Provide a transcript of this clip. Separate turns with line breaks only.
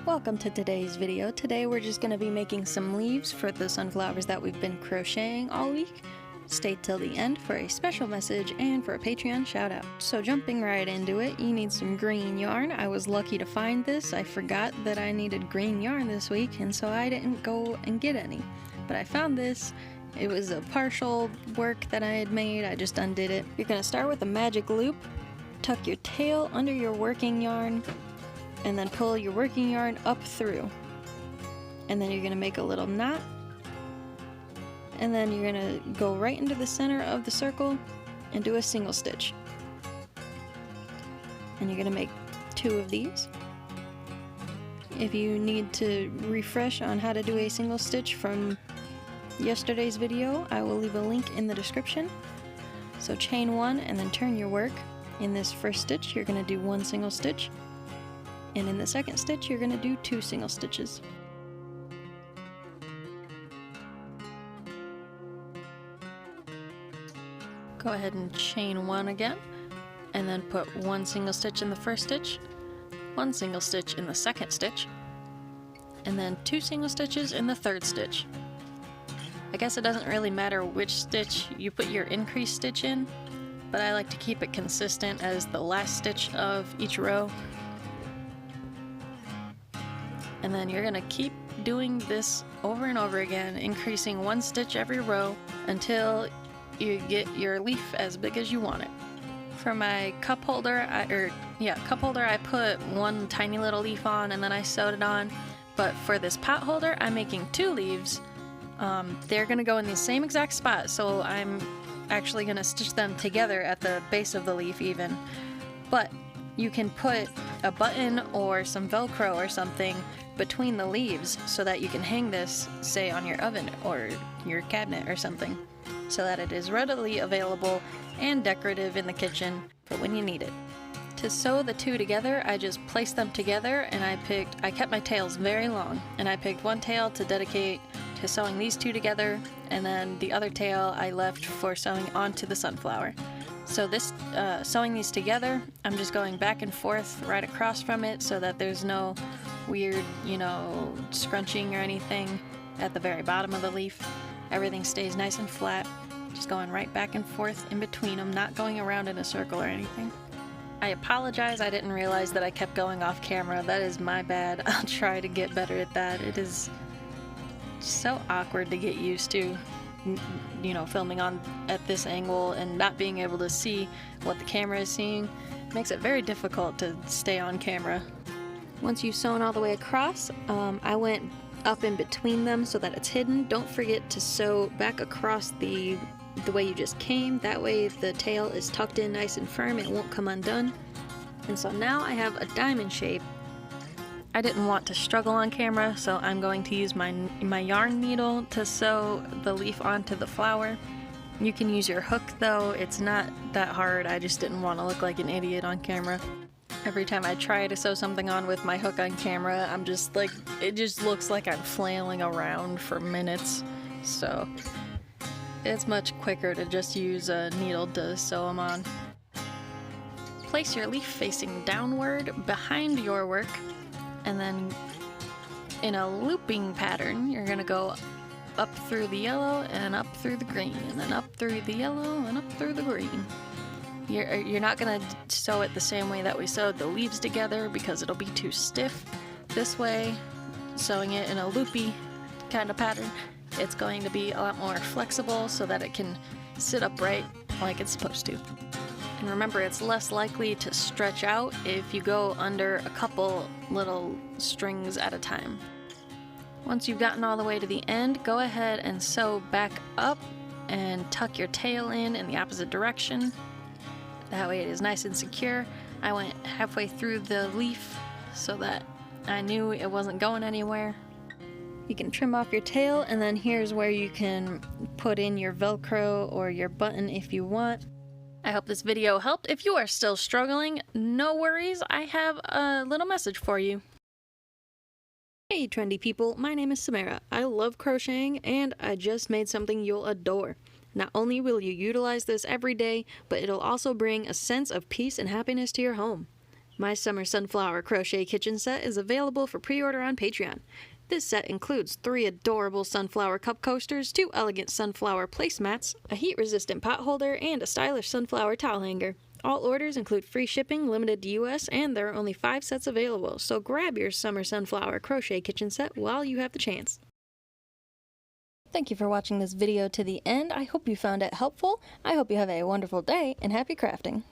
Welcome to today's video. Today we're just going to be making some leaves for the sunflowers that we've been crocheting all week. Stay till the end for a special message and for a Patreon shout out. So jumping right into it, you need some green yarn. I was lucky to find this. I forgot that I needed green yarn this week, and so I didn't go and get any. But I found this. It was a partial work that I had made. I just undid it. You're going to start with a magic loop, tuck your tail under your working yarn, and then pull your working yarn up through. And then you're going to make a little knot. And then you're going to go right into the center of the circle and do a single stitch. And you're going to make 2 of these. If you need to refresh on how to do a single stitch from yesterday's video, I will leave a link in the description. So chain 1 and then turn your work. In this first stitch, you're going to do 1 single stitch. And in the second stitch, you're going to do 2 single stitches. Go ahead and chain 1 again, and then put 1 single stitch in the first stitch, 1 single stitch in the second stitch, and then 2 single stitches in the third stitch. I guess it doesn't really matter which stitch you put your increase stitch in, but I like to keep it consistent as the last stitch of each row. And then you're gonna keep doing this over and over again, increasing 1 stitch every row until you get your leaf as big as you want it. For my cup holder, I put 1 tiny little leaf on and then I sewed it on. But for this pot holder, I'm making 2 leaves. They're gonna go in the same exact spot, so I'm actually gonna stitch them together at the base of the leaf even. But you can put a button or some Velcro or something between the leaves so that you can hang this, say, on your oven or your cabinet or something, so that it is readily available and decorative in the kitchen for when you need it. To sew the 2 together, I just placed them together and I kept my tails very long, and I picked 1 tail to dedicate to sewing these 2 together, and then the other tail I left for sewing onto the sunflower. So this, sewing these together, I'm just going back and forth right across from it so that there's no weird, scrunching or anything at the very bottom of the leaf. Everything stays nice and flat, just going right back and forth in between them, not going around in a circle or anything. I apologize, I didn't realize that I kept going off camera. That is my bad. I'll try to get better at that. It is so awkward to get used to, filming at this angle and not being able to see what the camera is seeing. It makes it very difficult to stay on camera. Once you've sewn all the way across, I went up in between them so that it's hidden. Don't forget to sew back across the way you just came. That way the tail is tucked in nice and firm, it won't come undone. And so now I have a diamond shape. I didn't want to struggle on camera, so I'm going to use my yarn needle to sew the leaf onto the flower. You can use your hook though, it's not that hard. I just didn't want to look like an idiot on camera. Every time I try to sew something on with my hook on camera, I'm just like, it just looks like I'm flailing around for minutes. So it's much quicker to just use a needle to sew them on. Place your leaf facing downward behind your work, and then in a looping pattern, you're gonna go up through the yellow and up through the green, and then up through the yellow and up through the green. You're not gonna sew it the same way that we sewed the leaves together because it'll be too stiff. This way, sewing it in a loopy kind of pattern, it's going to be a lot more flexible so that it can sit upright like it's supposed to. And remember, it's less likely to stretch out if you go under a couple little strings at a time. Once you've gotten all the way to the end, go ahead and sew back up and tuck your tail in the opposite direction. That way it is nice and secure. I went halfway through the leaf so that I knew it wasn't going anywhere. You can trim off your tail, and then here's where you can put in your Velcro or your button if you want. I hope this video helped. If you are still struggling, no worries, I have a little message for you. Hey trendy people, my name is Samara. I love crocheting, and I just made something you'll adore. Not only will you utilize this every day, but it'll also bring a sense of peace and happiness to your home. My Summer Sunflower Crochet Kitchen Set is available for pre-order on Patreon. This set includes 3 adorable sunflower cup coasters, 2 elegant sunflower placemats, a heat-resistant pot holder, and a stylish sunflower towel hanger. All orders include free shipping, limited to US, and there are only 5 sets available, so grab your Summer Sunflower Crochet Kitchen Set while you have the chance. Thank you for watching this video to the end. I hope you found it helpful. I hope you have a wonderful day, and happy crafting!